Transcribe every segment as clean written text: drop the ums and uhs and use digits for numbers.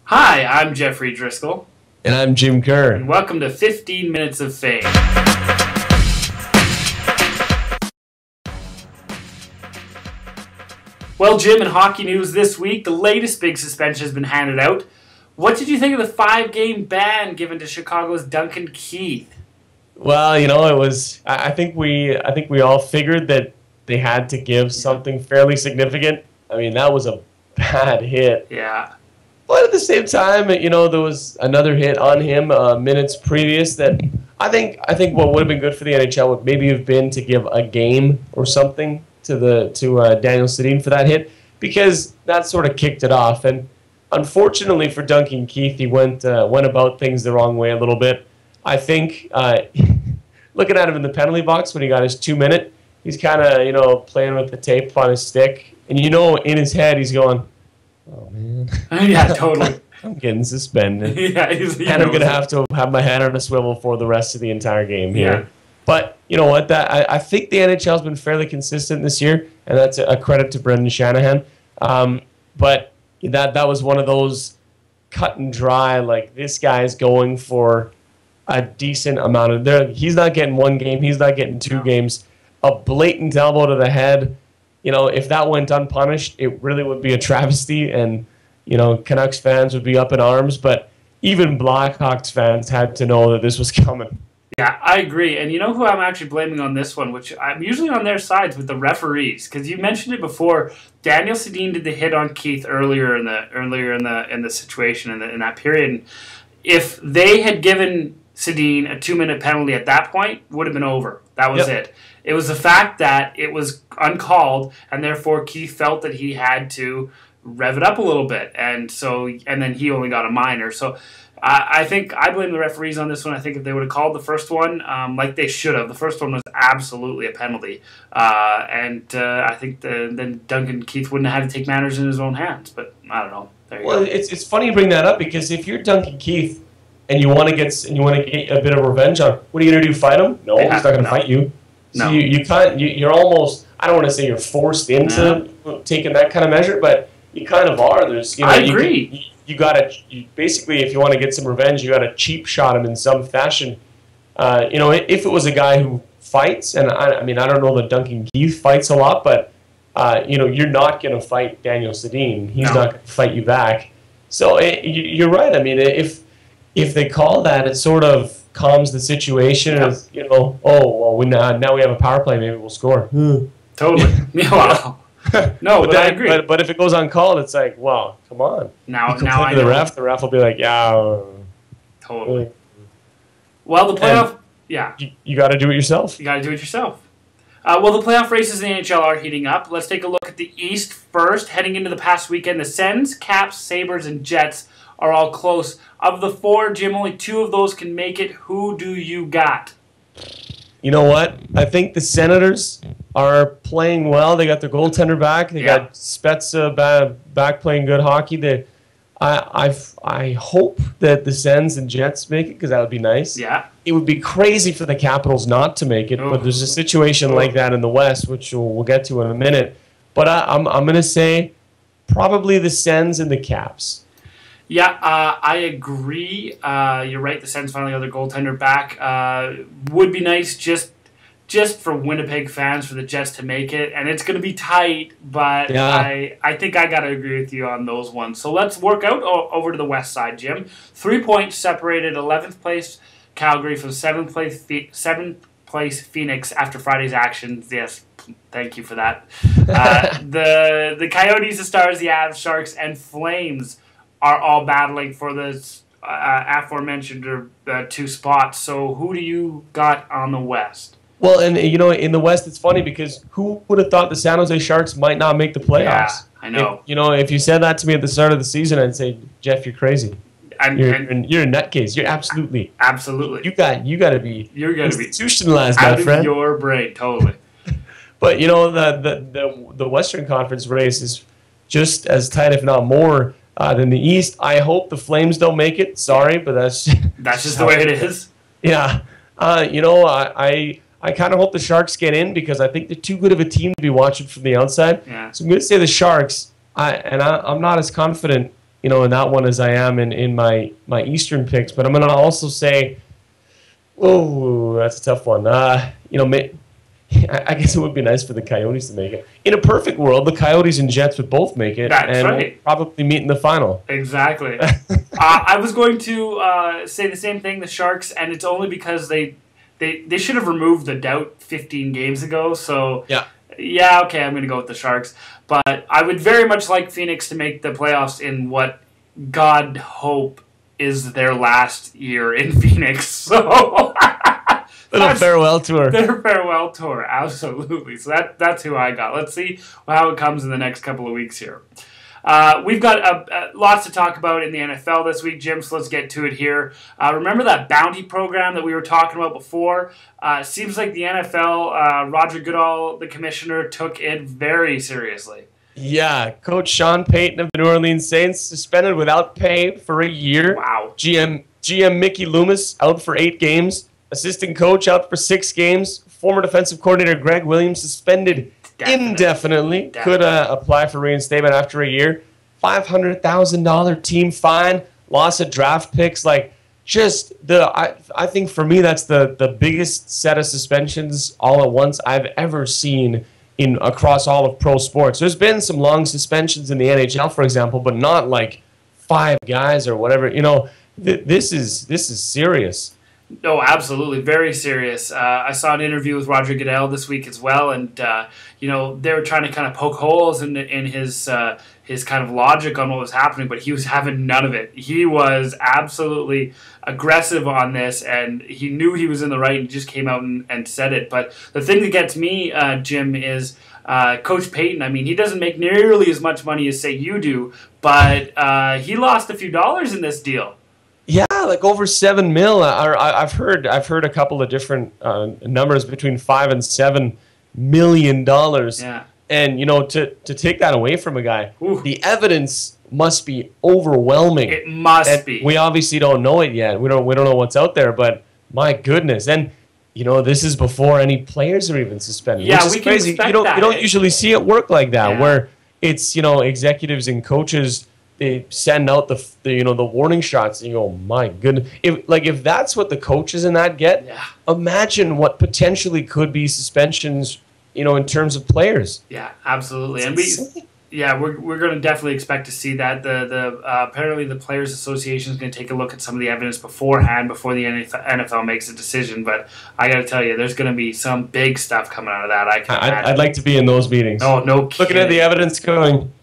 Hi, I'm Jeffrey Driscoll. And I'm Jim Kerr. And welcome to 15 Minutes of Fame. Well, Jim, in hockey news this week, the latest big suspension has been handed out. What did you think of the 5-game ban given to Chicago's Duncan Keith? Well, you know, it was. I think we all figured that they had to give something fairly significant. I mean, that was a bad hit. Yeah. But at the same time, you know, there was another hit on him minutes previous that I think what would have been good for the NHL would maybe have been to give a game or something to Daniel Sedin for that hit, because that sort of kicked it off. And unfortunately for Duncan Keith, he went about things the wrong way a little bit. I think looking at him in the penalty box when he got his 2-minute, he's kind of playing with the tape on his stick, and in his head he's going, "Oh man, yeah, totally. I'm getting suspended." Yeah, and I'm gonna have to have my head on a swivel for the rest of the entire game here. Yeah. But you know what? I think the NHL's been fairly consistent this year, and that's a credit to Brendan Shanahan. But that was one of those cut and dry, like this guy's going for a decent amount of. He's not getting one game. He's not getting two games. A blatant elbow to the head. You know, if that went unpunished, it really would be a travesty, and Canucks fans would be up in arms. But even Blackhawks fans had to know that this was coming. Yeah, I agree. And you know who I'm actually blaming on this one, which I'm usually on their sides with the referees, because you mentioned it before. Daniel Sedin did the hit on Keith earlier in the situation in that period. And if they had given Sedin a 2-minute penalty at that point, would have been over. That was it. It was the fact that it was uncalled, and therefore Keith felt that he had to rev it up a little bit, and then he only got a minor. So I think I blame the referees on this one. I think if they would have called the first one, like they should have, the first one was absolutely a penalty, and I think then Duncan Keith wouldn't have had to take matters in his own hands. But I don't know. There you go. It's funny you bring that up, because if you're Duncan Keith and you want to get a bit of revenge on, what are you going to do? Fight him? No, he's not going to fight you. So you can't. You're almost. I don't want to say you're forced into taking that kind of measure, but you kind of are. I agree. You gotta basically, if you want to get some revenge, you gotta cheap shot him in some fashion. If it was a guy who fights, and I mean, I don't know that Duncan Keith fights a lot, but you're not gonna fight Daniel Sedin. He's not gonna fight you back. So you're right. I mean, if they call that, it sort of calms the situation. Yeah. As, now we have a power play. Maybe we'll score. Totally. Wow. No, but I agree. But if it goes uncalled, it's like, wow, come on. Now I know. The ref will be like, yeah. Totally. Well, the playoff, You got to do it yourself. You got to do it yourself. Well, the playoff races in the NHL are heating up. Let's take a look at the East first. Heading into the past weekend, the Sens, Caps, Sabres, and Jets are all close. Of the 4, Jim, only 2 of those can make it. Who do you got? You know what? I think the Senators are playing well. They got their goaltender back. They got Spezza back playing good hockey. I hope that the Sens and Jets make it, because that would be nice. Yeah. It would be crazy for the Capitals not to make it, but there's a situation like that in the West, which we'll get to in a minute. But I'm going to say probably the Sens and the Caps. Yeah, I agree. You're right. The Sens finally got their goaltender back. Would be nice just for Winnipeg fans for the Jets to make it, and it's going to be tight. But I think I got to agree with you on those ones. So let's work out over to the West side, Jim. 3 points separated 11th place Calgary from 7th place Phoenix after Friday's action. Yes. Thank you for that. The Coyotes, the Stars, the Avs, Sharks, and Flames are all battling for the aforementioned 2 spots. So who do you got on the West? Well, and in the West, it's funny because who would have thought the San Jose Sharks might not make the playoffs? Yeah, I know. If you said that to me at the start of the season, I'd say, Jeff, you're crazy. You're a nutcase. You're absolutely. You got to be. You're going to be institutionalized, my friend. Out of your brain, totally. But the Western Conference race is just as tight, if not more, than the East. I hope the Flames don't make it. Sorry, but that's just the way it is. Yeah. I kind of hope the Sharks get in, because I think they're too good of a team to be watching from the outside. Yeah. So I'm going to say the Sharks. I'm not as confident in that one as I am in my Eastern picks. But I'm going to also say, oh, that's a tough one. I guess it would be nice for the Coyotes to make it. In a perfect world, the Coyotes and Jets would both make it. That's and right. We'll probably meet in the final. Exactly. I was going to say the same thing, the Sharks, and it's only because they should have removed the doubt 15 games ago. So, yeah, okay, I'm going to go with the Sharks. But I would very much like Phoenix to make the playoffs in what God hope is their last year in Phoenix. So... Little farewell tour. Their farewell tour, absolutely. So that's who I got. Let's see how it comes in the next couple of weeks here. We've got lots to talk about in the NFL this week, Jim, so let's get to it here. Remember that bounty program that we were talking about before? Seems like the NFL, Roger Goodell, the commissioner, took it very seriously. Yeah, Coach Sean Payton of the New Orleans Saints suspended without pay for a year. Wow. GM Mickey Loomis out for 8 games. Assistant coach out for 6 games. Former defensive coordinator Greg Williams suspended indefinitely. Could apply for reinstatement after a year. $500,000 team fine. Loss of draft picks. I think for me that's the biggest set of suspensions all at once I've ever seen across all of pro sports. There's been some long suspensions in the NHL, for example, but not like 5 guys or whatever. This is serious. No, absolutely. Very serious. I saw an interview with Roger Goodell this week as well, and they were trying to kind of poke holes in his kind of logic on what was happening, but he was having none of it. He was absolutely aggressive on this, and he knew he was in the right and just came out and said it. But the thing that gets me, Jim, is Coach Payton. I mean, he doesn't make nearly as much money as, say, you do, but he lost a few dollars in this deal. Yeah, like over $7 million. I've heard a couple of different numbers between $5 and $7 million. Yeah. And to take that away from a guy, Ooh. The evidence must be overwhelming. It must be. We obviously don't know it yet. We don't know what's out there, but my goodness. And this is before any players are even suspended. Yeah, which is crazy. You don't usually see it work like that, where it's executives and coaches. They send out the warning shots, and you go, my goodness. If that's what the coaches in that get, imagine what potentially could be suspensions, in terms of players. Yeah, absolutely. It's and we're going to definitely expect to see that. The apparently the Players Association is going to take a look at some of the evidence beforehand before the NFL makes a decision. But I got to tell you, there's going to be some big stuff coming out of that. I'd like to be in those meetings. Oh, no kidding. Looking at the evidence going...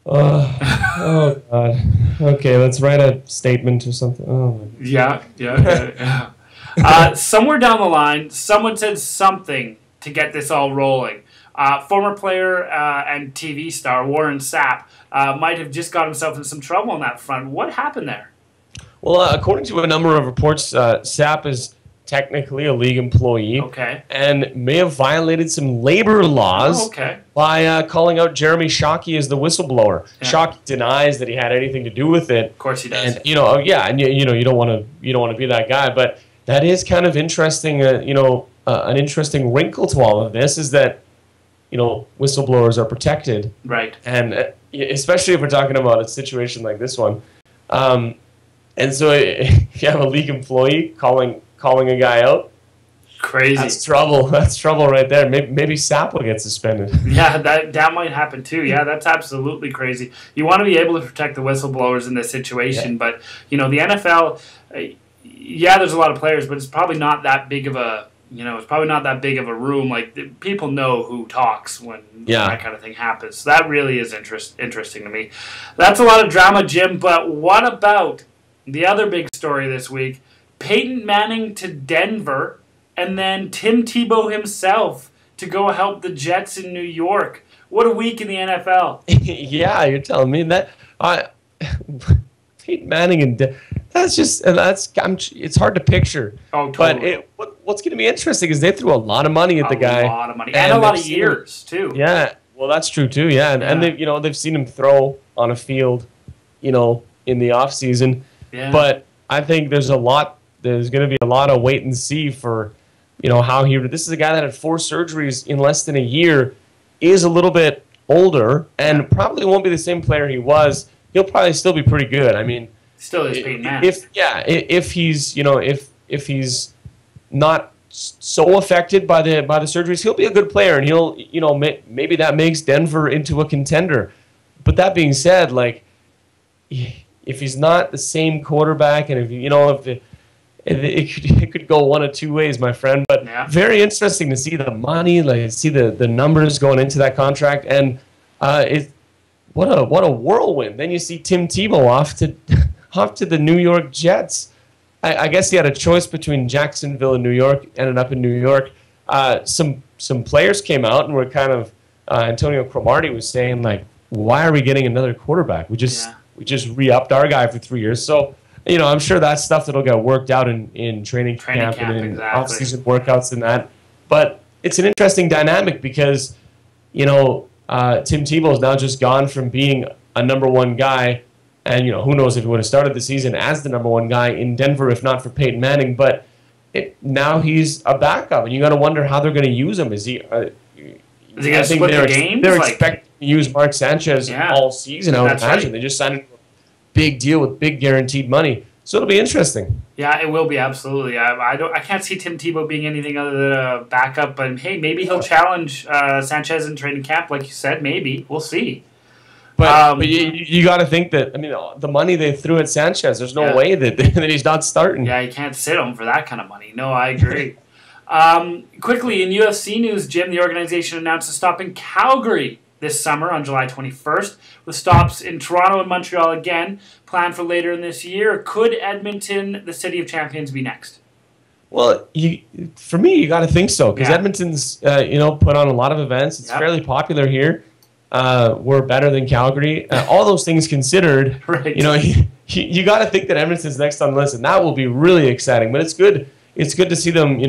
Oh God. Okay, let's write a statement or something. Oh. Yeah. Somewhere down the line, someone said something to get this all rolling. Former player and TV star Warren Sapp might have just got himself in some trouble on that front. What happened there? Well, according to a number of reports, Sapp is technically a league employee, and may have violated some labor laws by calling out Jeremy Shockey as the whistleblower. Yeah. Shockey denies that he had anything to do with it. Of course he does. And you don't want to be that guy, but that is kind of interesting. An interesting wrinkle to all of this is that whistleblowers are protected, right? And especially if we're talking about a situation like this one. And so if you have a league employee calling a guy out, crazy. That's trouble. That's trouble right there. Maybe Sapp will get suspended. Yeah, that might happen too. Yeah, that's absolutely crazy. You want to be able to protect the whistleblowers in this situation, but the NFL, there's a lot of players, but it's probably not that big of a room. Like people know who talks when that kind of thing happens. So that really is interesting to me. That's a lot of drama, Jim. But what about the other big story this week? Peyton Manning to Denver, and then Tim Tebow himself to go help the Jets in New York. What a week in the NFL. Yeah, you're telling me that. Peyton Manning and it's hard to picture. Oh, totally. But what's going to be interesting is they threw a lot of money at the guy. A lot of money. And a lot of years, too. Yeah, well, that's true, too, yeah. And they've seen him throw on a field, in the offseason. Yeah. But I think there's going to be a lot of wait and see for, how this is a guy that had 4 surgeries in less than a year, is a little bit older, and probably won't be the same player he was he'll probably still be pretty good. I mean, still is Peyton Manning. If he's if he's not so affected by the surgeries, he'll be a good player, and he'll maybe that makes Denver into a contender. But that being said, like, if he's not the same quarterback, and if it could go one of two ways, my friend. But very interesting to see the money, like see the numbers going into that contract, and what a whirlwind. Then you see Tim Tebow off to the New York Jets. I guess he had a choice between Jacksonville and New York. Ended up in New York. Some players came out and were kind of Antonio Cromartie was saying, like, why are we getting another quarterback? We just re-upped our guy for 3 years. So, I'm sure that's stuff that'll get worked out in training camp and in off-season workouts and that. But it's an interesting dynamic because, Tim Tebow's now just gone from being a number one guy, and who knows if he would have started the season as the number one guy in Denver if not for Peyton Manning. But now he's a backup, and you got to wonder how they're going to use him. Is he going to split the games? They're expecting to use Mark Sanchez all season, I would imagine. Right. They just signed a big deal with big guaranteed money. So it'll be interesting. Yeah, it will be, absolutely. I can't see Tim Tebow being anything other than a backup, but hey, maybe he'll challenge Sanchez in training camp, like you said. Maybe. We'll see. But you got to think that, the money they threw at Sanchez, there's no way that he's not starting. Yeah, you can't sit him for that kind of money. No, I agree. Quickly, in UFC news, Jim, the organization announced a stop in Calgary this summer on July 21st, with stops in Toronto and Montreal again, planned for later in this year. Could Edmonton, the City of Champions, be next? Well, for me, you got to think so, because Edmonton's, put on a lot of events. It's fairly popular here. We're better than Calgary. All those things considered, right. You got to think that Edmonton's next on the list, and that will be really exciting. But it's good. It's good to see them,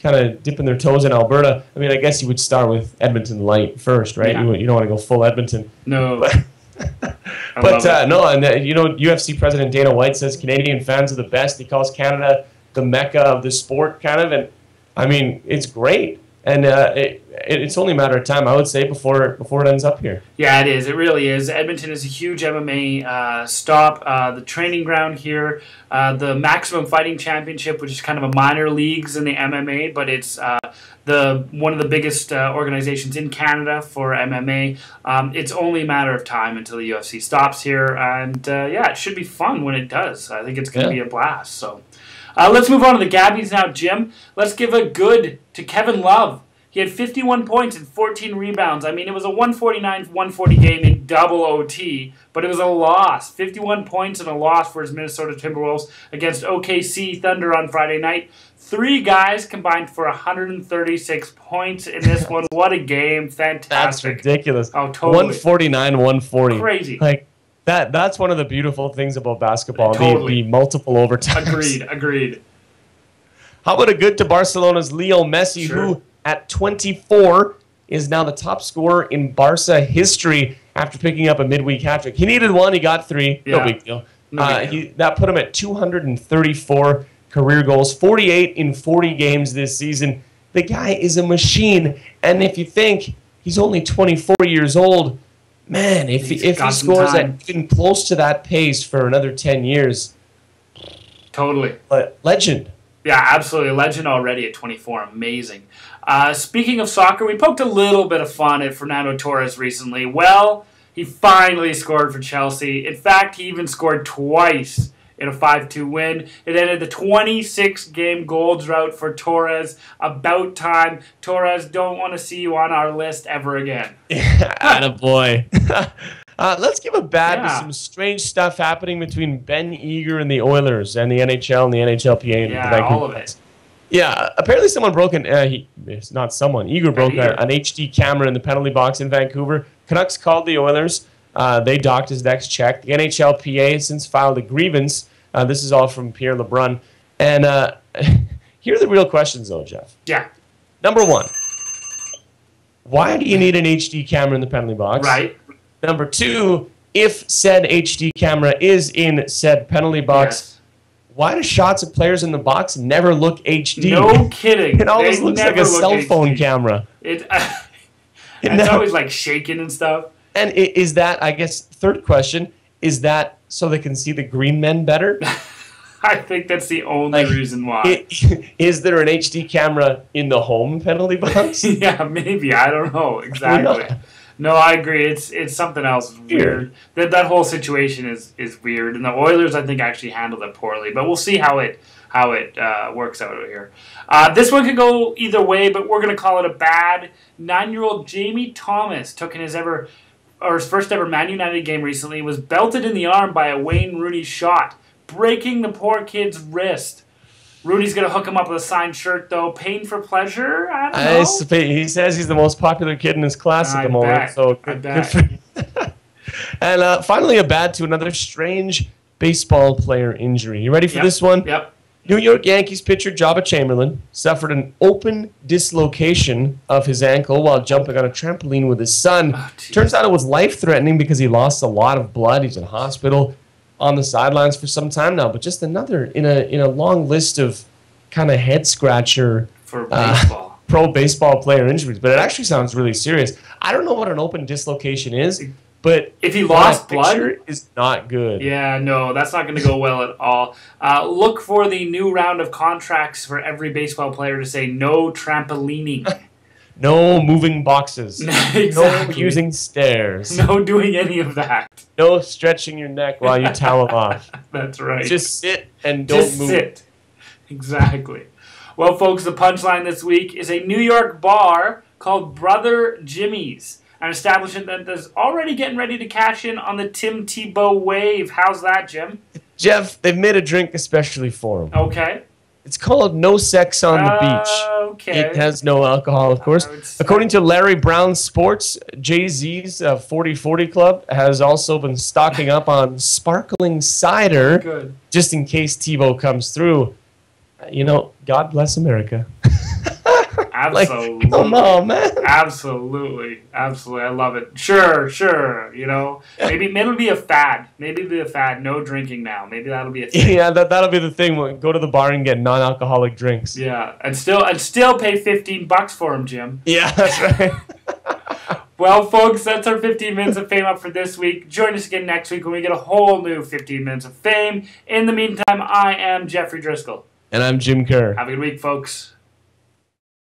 kind of dipping their toes in Alberta. I guess you would start with Edmonton Light first, right? Yeah. You don't want to go full Edmonton. No. But no, and UFC President Dana White says Canadian fans are the best. He calls Canada the mecca of the sport, kind of, and it's great. And it's only a matter of time, I would say, before it ends up here. Yeah, it is. It really is. Edmonton is a huge MMA stop. The training ground here, the Maximum Fighting Championship, which is kind of a minor leagues in the MMA, but it's one of the biggest organizations in Canada for MMA. It's only a matter of time until the UFC stops here, and it should be fun when it does. I think it's going to be a blast. So. Let's move on to the GABBYs now, Jim. Let's give a good to Kevin Love. He had 51 points and 14 rebounds. It was a 149-140 game in double OT, but it was a loss. 51 points and a loss for his Minnesota Timberwolves against OKC Thunder on Friday night. 3 guys combined for 136 points in this one. What a game. Fantastic. That's ridiculous. Oh, totally. 149-140. Crazy. That's one of the beautiful things about basketball, the multiple overtimes. Agreed. How about a good to Barcelona's Leo Messi, who at 24 is now the top scorer in Barca history after picking up a midweek hat-trick. He needed one, he got 3. Yeah. No big deal. That put him at 234 career goals, 48 in 40 games this season. The guy is a machine, and if you think he's only 24 years old, man, if he scores at even close to that pace for another 10 years, totally. Legend. Yeah, absolutely. Legend already at 24. Amazing. Speaking of soccer, we poked a little bit of fun at Fernando Torres recently. Well, he finally scored for Chelsea. In fact, he even scored twice in a 5-2 win. It ended the 26-game goal drought for Torres. About time. Torres, don't want to see you on our list ever again. Attaboy. Let's give a bat to some strange stuff happening between Ben Eager and the Oilers and the NHL and the NHLPA. And all of it. Yeah, apparently someone broke it's not someone, Eager broke an HD camera in the penalty box in Vancouver. Canucks called the Oilers. They docked his next check. The NHLPA has since filed a grievance. This is all from Pierre LeBrun. And here are the real questions, though, Jeff. Yeah. Number 1, why do you need an HD camera in the penalty box? Right. Number 2, if said HD camera is in said penalty box, why do shots of players in the box never look HD? No kidding. It always looks like a cell phone camera. It's always like shaking and stuff. And is that, I guess, third question, is that so they can see the green men better? I think that's the only reason why. Is there an HD camera in the home penalty box? Yeah, maybe. I don't know exactly. No, I agree. It's something else weird. That whole situation is weird, and the Oilers, I think, actually handled it poorly. But we'll see how it works out over here. This one could go either way, but we're going to call it a bad. 9-year-old Jamie Thomas took in his first ever Man United game recently, was belted in the arm by a Wayne Rooney shot, breaking the poor kid's wrist. Rooney's going to hook him up with a signed shirt, though. Pain for pleasure? I don't know. He says he's the most popular kid in his class at the moment. So good for him. And finally, a bad to another strange baseball player injury. You ready for this one? Yep. New York Yankees pitcher Joba Chamberlain suffered an open dislocation of his ankle while jumping on a trampoline with his son. Turns out it was life-threatening because he lost a lot of blood. He's in hospital on the sidelines for some time now. But just another in a long list of kind of head-scratcher for baseball. Pro baseball player injuries. But it actually sounds really serious. I don't know what an open dislocation is. But if he lost blood, is not good. Yeah, no, that's not going to go well at all. Look for the new round of contracts for every baseball player to say no trampolining. No moving boxes. Exactly. No using stairs. No doing any of that. No stretching your neck while you towel off. That's right. Just sit and don't move. Just sit. Exactly. Well, folks, the punchline this week is a New York bar called Brother Jimmy's. An establishment that is already getting ready to cash in on the Tim Tebow wave. How's that, Jim? Jeff, they've made a drink especially for him. Okay. It's called No Sex on the Beach. Okay. It has no alcohol, of course. According to Larry Brown Sports, Jay-Z's 40/40 Club has also been stocking up on sparkling cider. Good. Just in case Tebow comes through. God bless America. Absolutely. Come on, man. Absolutely. I love it. Sure. Maybe it'll be a fad. No drinking now. Maybe that'll be a thing. Yeah, that'll be the thing. We'll go to the bar and get non-alcoholic drinks. Yeah, and still pay $15 for them, Jim. Yeah, that's right. Well, folks, that's our 15 minutes of fame up for this week. Join us again next week when we get a whole new 15 minutes of fame. In the meantime, I am Jeffrey Driscoll. And I'm Jim Kerr. Have a good week, folks.